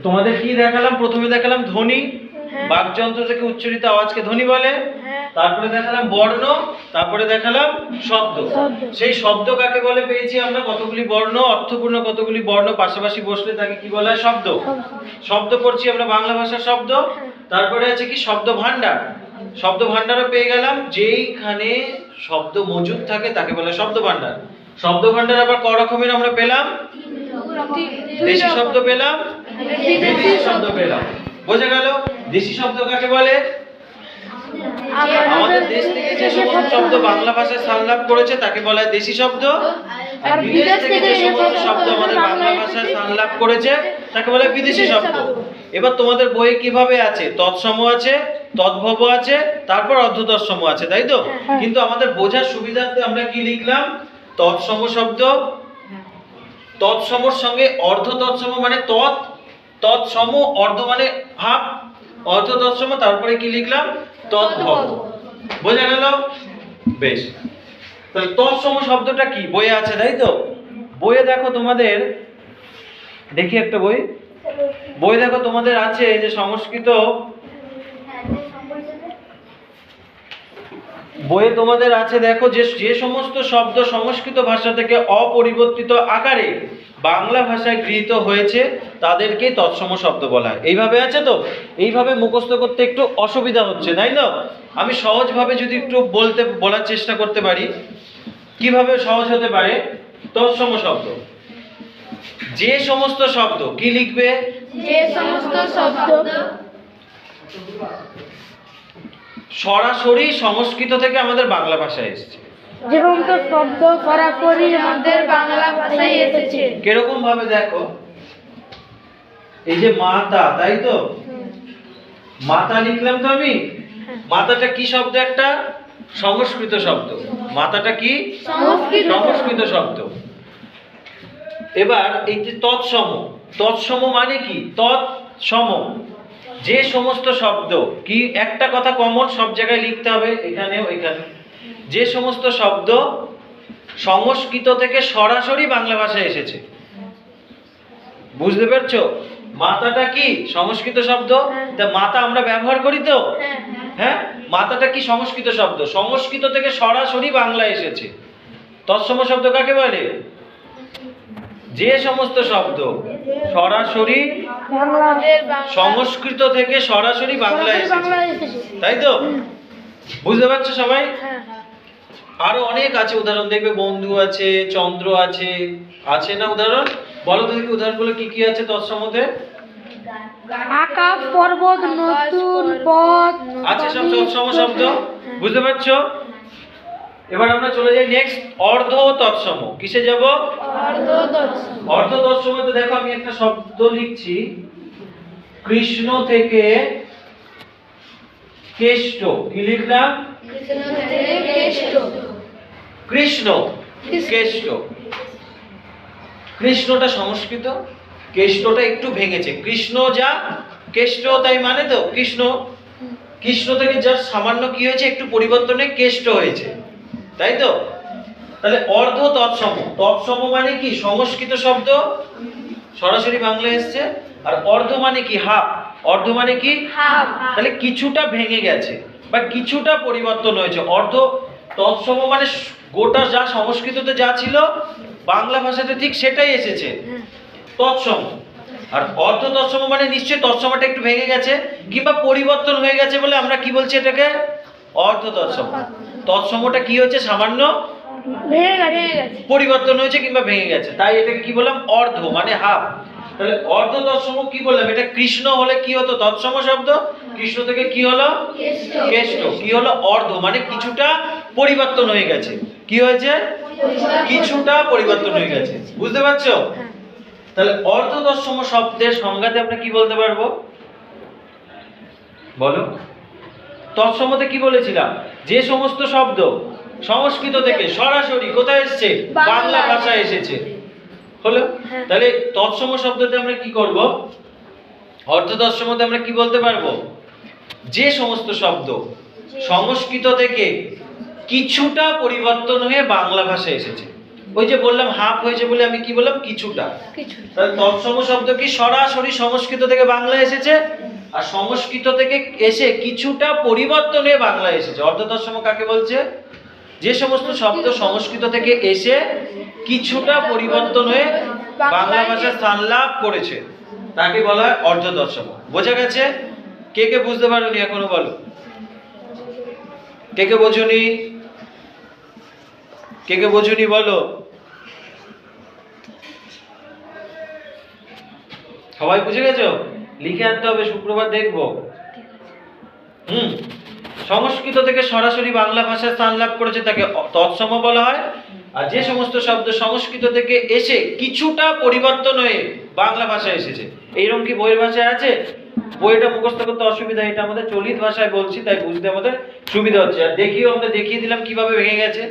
তোমাদের কি দেখালাম? প্রথমে দেখালাম ধ্বনি, বাকযন্ত্র থেকে উচ্চারিত আওয়াজকে ধ্বনি বলে। তারপরে দেখালাম বর্ণ, তারপরে দেখালাম শব্দ। সেই শব্দ কাকে বলে পেয়েছি আমরা? কতগুলি বর্ণ, অর্থপূর্ণ কতগুলি বর্ণ পাশাপাশি বসলে তাকে কি বলা হয়? শব্দ। শব্দ পড়ছি আমরা বাংলা ভাষার শব্দ। তারপরে আছে কি? শব্দ ভান্ডার। শব্দ ভান্ডারও পেয়ে গেলাম। যেইখানে শব্দ মজুদ থাকে তাকে বলে শব্দ ভান্ডার। শব্দ ভান্ডার আবার ক রকমের আমরা পেলাম? দেশি শব্দ পেলাম, বিদেশি শব্দ পেলাম। বোঝা গেল? দেশি শব্দ কাকে বলে? আমাদের দেশ থেকে যে সমস্ত শব্দ বাংলা ভাষায় স্থান লাভ করেছে তাকে বলা হয় দেশি শব্দ। আর বিদেশ থেকে যে সমস্ত শব্দ আমাদের বাংলা ভাষায় স্থান লাভ করেছে তাকে বলা হয় বিদেশি শব্দ। এবার তোমাদের বইয়ে কিভাবে আছে? তৎসম আছে, তদ্ভব আছে, তারপর অর্ধতৎসম আছে, তাই তো? কিন্তু আমাদের বোঝার সুবিধার্থে আমরা কি লিখলাম? তৎসম শব্দ, তৎসমর সঙ্গে অর্ধ তৎসম মানে তৎ, তৎসম অর্ধ মানে হাফ, অর্ধ তৎসম, তারপরে কি লিখলাম? তদ্ভব। বোঝা গেল? বেশ। তাহলে তৎসম শব্দটা কি? বইয়ে আছে, তাই তো? বইয়ে দেখো তোমাদের, দেখি একটা বই। বই দেখো তোমাদের আছে যে সংস্কৃত বইয়ে তোমাদের আছে, দেখো যে সমস্ত শব্দ সংস্কৃত ভাষা থেকে অপরিবর্তিত আকারে বাংলা ভাষায় গৃহীত হয়েছে তাদেরকে তৎসম শব্দ বলা হয়। এইভাবে আছে তো? এইভাবে মুখস্থ করতে একটু অসুবিধা হচ্ছে, তাই না? আমি সহজভাবে যদি একটু বলার চেষ্টা করতে পারি, কিভাবে সহজ হতে পারে? তৎসম শব্দ, যে সমস্ত শব্দ, কি লিখবে? যে সমস্ত শব্দ সরাসরি সংস্কৃত থেকে আমাদের বাংলা ভাষায় এসেছে। যে সমস্ত শব্দ সরাসরি আমাদের বাংলা ভাষায় এসেছে। কিরকম ভাবে? দেখো, এই যে মাতা, তাই তো? মাতা লিখলাম তো আমি। মাতাটা কি শব্দ? একটা সংস্কৃত শব্দ। মাতাটা কি? সংস্কৃত শব্দ। এবার এই যে তৎসম, তৎসম মানে কি? তৎসম যে সমস্ত শব্দ, কি একটা কথা কমন সব জায়গায় লিখতে হবে, এখানেও এখানে, যে সমস্ত শব্দ সংস্কৃত থেকে সরাসরি বাংলা ভাষায় এসেছে। বুঝতে পারছো? মাতাটা কি? সংস্কৃত শব্দ। তা মাতা আমরা ব্যবহার করি তো? হ্যাঁ, মাতাটা কি? সংস্কৃত শব্দ, সংস্কৃত থেকে সরাসরি বাংলায় এসেছে। তৎসম শব্দ কাকে বলে? যে সমস্ত শব্দ সরাসরি সংস্কৃত থেকে সরাসরি বাংলায় এসেছে, তাই তো? বুঝতে পারছো সবাই? আরো অনেক আছে উদাহরণ, দেখবে বন্ধু আছে, চন্দ্র আছে, আছে না উদাহরণ? বলো তো দেখি উদাহরণগুলো কি কি আছে তৎসমতে? আকাশ, পর্বত, নতুন পথ আছে সব তৎসম শব্দ। বুঝতে পারছো? এবার আমরা চলে যাই নেক্সট, অর্ধ তৎসম। কিসে যাব? অর্ধ তৎসমতে দেখো আমি একটা শব্দ লিখছি, কৃষ্ণ থেকে কেষ্ট। কি লিখলাম? কৃষ্ণ কেষ্ট। কৃষ্ণটা সংস্কৃত, কেষ্টটা একটু ভেঙেছে। কৃষ্ণ যা, কেষ্ট তাই, মানে তো কৃষ্ণ। কৃষ্ণ থেকে যা সামান্য কি হয়েছে? একটু পরিবর্তনে কেষ্ট হয়েছে, তাই তো? তাহলে অর্ধ তৎসম, তৎসম মানে কি? সংস্কৃত শব্দ সরাসরি বাংলায় এসেছে। আর অর্ধ মানে কি? হাফ। অর্ধ মানে কি? হাফ। তাহলে কিছুটা ভেঙে গেছে বা কিছুটা পরিবর্তন হয়েছে। অর্ধ তৎসম মানে গোটা যা সংস্কৃততে যা ছিল বাংলা ভাষাতে ঠিক সেটাই এসেছে, তৎসম। আর অর্ধ তৎসম মানে নিশ্চয়ই তৎসমটা একটু ভেঙে গেছে কিংবা পরিবর্তন হয়ে গেছে বলে আমরা কি বলছি এটাকে? অর্ধ তৎসম। তৎসমটা কি হয়েছে? সামান্য পরিবর্তন হয়েছে কিংবা ভেঙে গেছে, তাই এটাকে কি বললাম? অর্ধ মানে হাফ। তাহলে অর্ধ তৎসম কি বললাম? এটা কৃষ্ণ হলে কি হতো? তৎসম শব্দ। কৃষ্ণ থেকে কি হলো? কেষ্ট। কি হলো? অর্ধ মানে কিছুটা পরিবর্তন হয়ে গেছে। কি হয়েছে? কিছুটা পরিবর্তন হয়ে গেছে। বুঝতে পারছো? তাহলে অর্ধ তৎসম শব্দের সংজ্ঞাতে আমরা কি বলতে পারবো? বলো। তৎসমতে কি বলেছিলাম? যে সমস্ত শব্দ সংস্কৃত থেকে সরাসরি কোথায় এসেছে? বাংলা ভাষায় এসেছে। হলো? তাহলে তৎসম শব্দতে আমরা কি করব? অর্ধ তৎসমতে আমরা কি বলতে পারবো? যে সমস্ত শব্দ সংস্কৃত থেকে কিছুটা পরিবর্তন হয়ে বাংলা ভাষায় এসেছে। ওই যে বললাম হাফ হয়েছে বলে আমি কি বললাম কিছুটা। তাহলে তৎসম শব্দ কি সরাসরি সংস্কৃত থেকে বাংলা এসেছে, আর সংস্কৃত থেকে এসে কিছুটা পরিবর্তন হয়ে বাংলা এসেছে। অর্ধতৎসম কাকে বলছে? যে সমস্ত শব্দ সংস্কৃত থেকে এসে কিছুটা পরিবর্তন হয়ে বাংলা ভাষায় স্থান লাভ করেছে তাকে বলা হয় অর্ধতৎসম। বোঝা গেছে? কে কে বুঝতে পারোনি এখনো বলো? কে কে বোঝোনি? কে কে বোঝোনি বলো? সবাই বুঝে গেছো? লিখে আনতে হবে, শুক্রবার দেখবো। সংস্কৃত থেকে সরাসরি বাংলা ভাষায় স্থান লাভ করেছে তাকে তৎসম বলা হয়। আর যে সমস্ত শব্দ সংস্কৃত থেকে এসে কিছুটা পরিবর্তন হয়ে বাংলা ভাষায় এসেছে, এইরকম কি বইয়ের ভাষায় আছে? বইটা মুখস্থ করতে অসুবিধা, এটা আমাদের চলিত ভাষায় বলছি তাই বুঝতে আমাদের সুবিধা হচ্ছে। আর আমরা দেখিয়ে দিলাম কিভাবে ভেঙে গেছে।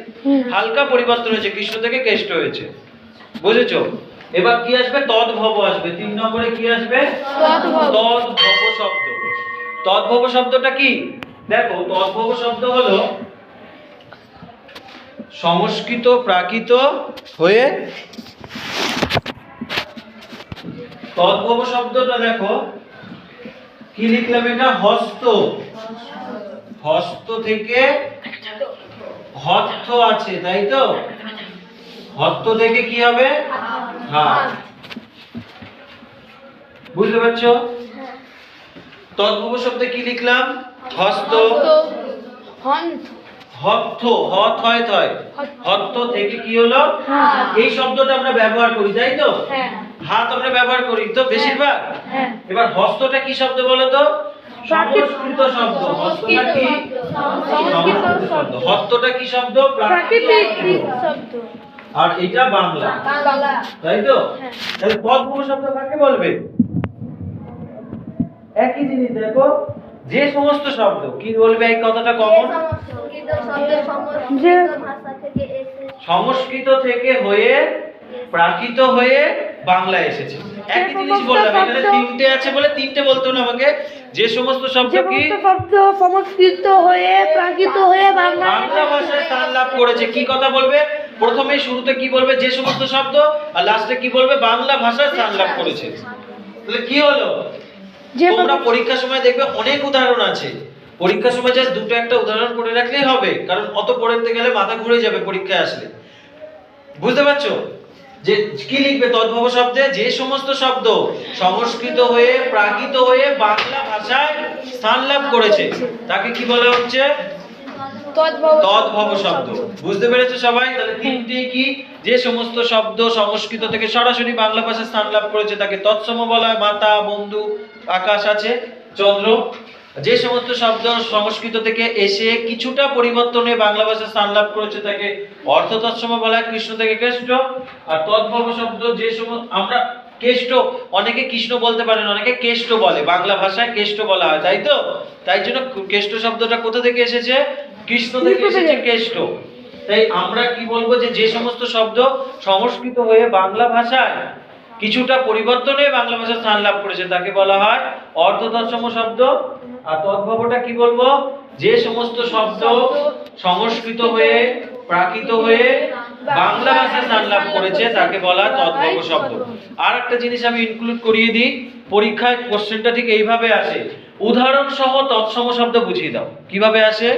হালকা পরিবর্তন হয়েছে, কৃষ্ণ থেকে কেষ্ট হয়েছে। বুঝেছো? এবার কি আসবে? তদ্ভব আসবে। 3 নম্বরে কি আসবে? তদ্ভব শব্দ। তদ্ভব শব্দটা কি? দেখো, তদ্ভব শব্দ হলো সংস্কৃত প্রাকৃত হয়ে, তদ্ভব শব্দটা দেখো কি লিখলাম, এটা হস্ত, হস্ত থেকে হস্ত আছে, তাই তো? হস্ত থেকে কি হবে? হাত। বুঝতে পারছো? তদ্ভব শব্দে কি লিখলাম? হস্ত, হস্ত, হত হয় থয়, হস্ত থেকে কি হলো? এই শব্দটা আমরা ব্যবহার করি, তাই তো? হাত আমরা ব্যবহার করি তো বেশিরভাগ। এবার হস্তটা কি শব্দ বলো তো? সংস্কৃত শব্দ। হস্তটা কি? সংস্কৃত শব্দ। হস্তটা কি শব্দ? প্রাকৃতিক শব্দ। আর এটা বাংলা, তাই তো? তাহলে তদ্ভব শব্দ কাকে বলবে? একই জিনিস। দেখো, যে সমস্ত শব্দ কি বলবে, এই কথাটা কমন, সংস্কৃত থেকে হয়ে প্রাকৃত হয়ে বাংলা এসেছে। একই জিনিস বললাম। এখানে 3টে আছে বলে 3টে বলতে হলো আমাকে। যে সমস্ত শব্দ কি সংস্কৃত হয়ে প্রাকৃত হয়ে বাংলা ভাষায় স্থান লাভ করেছে। কি কথা বলবে? প্রথমে শুরুতে কি বলবে? যে সমস্ত শব্দ, আর লাস্টে কি বলবে? বাংলা ভাষায় স্থান লাভ করেছে। তাহলে কি হলো? তোমরা পরীক্ষার সময় দেখবে অনেক উদাহরণ আছে। পরীক্ষার সময় জাস্ট দুটো একটা উদাহরণ পড়ে রাখলেই হবে, কারণ অত পড়তে গেলে মাথা ঘুরে যাবে পরীক্ষায় আসলে। বুঝতে পারছো? যে কি লিখবে তদ্ভব শব্দে? যে সমস্ত শব্দ সংস্কৃত হয়ে প্রাকৃত হয়ে বাংলা ভাষায় স্থান লাভ করেছে তাকে কি বলা হচ্ছে? তদ্ভব শব্দ। বুঝতে পেরেছো সবাই? তাহলে 3টে কি? যে সমস্ত শব্দ সংস্কৃত থেকে সরাসরি বাংলা ভাষায় স্থান লাভ করেছে তাকে তৎসম বলা হয়। মাতা, বন্ধু, আকাশ আছে, চন্দ্র। যে সমস্ত শব্দ সংস্কৃত থেকে এসে কিছুটা পরিবর্তনে বাংলা ভাষায় স্থান লাভ করেছে তাকে অর্ধতৎসম বলা হয়, কৃষ্ণ থেকে কেষ্ট। আর তদ্ভব শব্দ যে সমস্ত, আমরা কেষ্ট, অনেকে কৃষ্ণ বলতে পারেন, অনেকে কেষ্ট বলে, বাংলা ভাষায় কেষ্ট বলা হয়, তাই তো? তাই জন্য কেষ্ট শব্দটা কোথা থেকে এসেছে? কৃষ্ণ থেকে এসেছে কেষ্ট। তাই আমরা কি বলবো? যে সমস্ত শব্দ সংস্কৃত হয়ে বাংলা ভাষায় কিছুটা পরিবর্তনে বাংলা ভাষায় স্থান লাভ করেছে তাকে বলা হয় অর্ধতৎসম শব্দ। আর তদ্ভবটা কি বলবো? যে সমস্ত শব্দ সংস্কৃত হয়ে প্রাকৃত হয়ে বাংলা ভাষায় স্থান লাভ করেছে তাকে বলা হয় তদ্ভব শব্দ। আর একটা জিনিস আমি ইনক্লুড করিয়ে দিই, পরীক্ষায় কোশ্চেনটা ঠিক এইভাবে আসে, উদাহরণ সহ তৎসম শব্দ বুঝিয়ে দাও। কিভাবে আসে?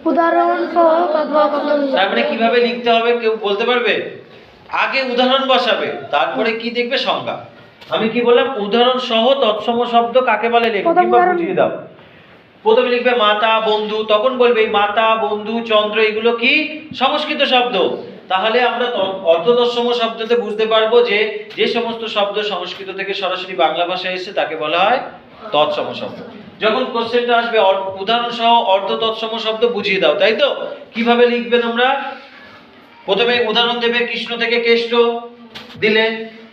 উদাহরণ সহ তদ্ভব শব্দ। তার মানে কিভাবে লিখতে হবে কেউ বলতে পারবে? আগে উদাহরণ বসাবে, তারপরে কি দেখবে? সংজ্ঞা। আমি কি বললাম? উদাহরণ সহ তৎসম শব্দ কাকে বলে লেখো কিংবা বুঝিয়ে দাও। প্রথমে লিখবে মাতা, বন্ধু, তখন বলবে এই মাতা, বন্ধু, চন্দ্র এগুলো কি? সংস্কৃত শব্দ। তাহলে আমরা অর্ধতৎসম শব্দতে বুঝতে পারবো যে সমস্ত শব্দ সংস্কৃত থেকে সরাসরি বাংলা ভাষায় এসেছে তাকে বলা হয় তৎসম শব্দ। যখন কোশ্চেনটা আসবে উদাহরণ সহ অর্ধতৎসম শব্দ বুঝিয়ে দাও, তাই তো? কিভাবে লিখবে তোমরা? প্রথমে উদাহরণ দেবে, কৃষ্ণ থেকে কেষ্ট দিলে,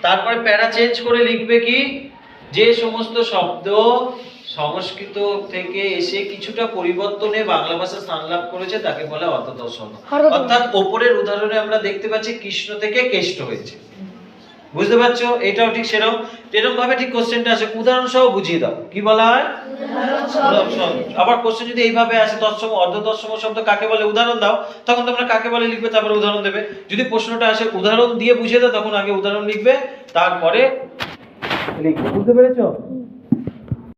তারপরে প্যারা চেঞ্জ করে লিখবে কি? যে সমস্ত শব্দ সংস্কৃত থেকে এসে কিছুটা পরিবর্তনে বাংলা ভাষা স্থান লাভ করেছে তাকে বলে অর্ধতৎসম। অর্থাৎ ওপরের উদাহরণে আমরা দেখতে পাচ্ছি কৃষ্ণ থেকে কেষ্ট হয়েছে। বুঝতে পারছো? এটাও ঠিক সেরকম এরকম ভাবে ঠিক কোশ্চেনটা আসে, উদাহরণ সহ বুঝিয়ে দাও। কি বলা হয়? উদাহরণ সহ। আবার কোশ্চেন যদি এইভাবে আসে তৎসম অর্ধ তৎসম শব্দ কাকে বলে উদাহরণ দাও, তখন তোমরা কাকে বলে লিখবে, তারপরে উদাহরণ দেবে। যদি প্রশ্নটা আসে উদাহরণ দিয়ে বুঝিয়ে দাও, তখন আগে উদাহরণ লিখবে, তারপরে লিখবে। বুঝতে পেরেছো?